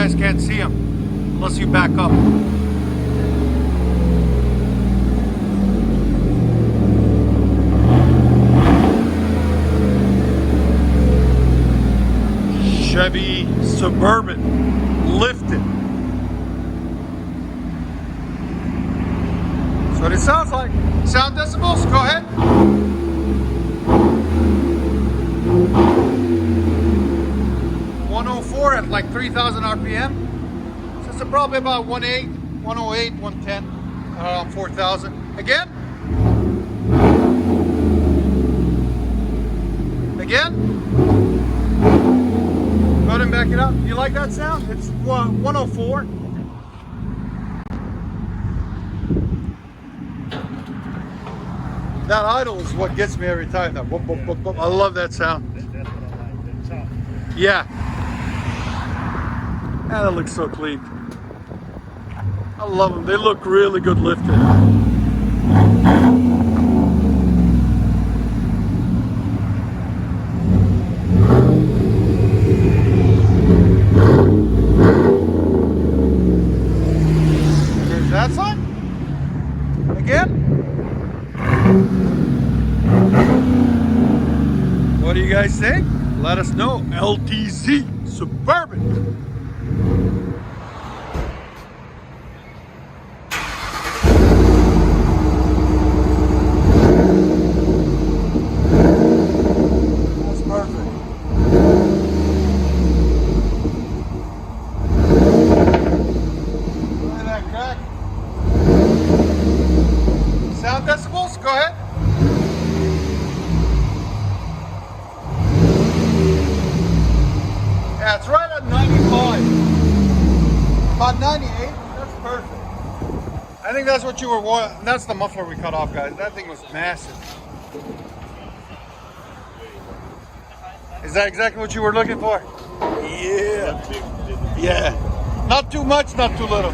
guys can't see them unless you back up. Chevy Suburban lifted. That's what it sounds like. Sound decibels, go ahead. 104 at like 3,000 RPM. So it's probably about 108, 110, around 4,000. Again. Again. Go ahead and back it up. You like that sound? It's 104. That idle is what gets me every time. That whoop, whoop, whoop, whoop. I love that sound. That's what I like. That sound. Yeah. And it looks so clean. I love them. They look really good lifted. There's that side. Again. What do you guys think? Let us know. LTZ Suburban. That's perfect. Look at that crack. Sound decibels? Go ahead. Yeah, it's right at 95. About 98. That's perfect. I think that's what you were wanting. That's the muffler we cut off, guys. That thing was massive. Is that exactly what you were looking for? Yeah. Yeah. Not too much, not too little.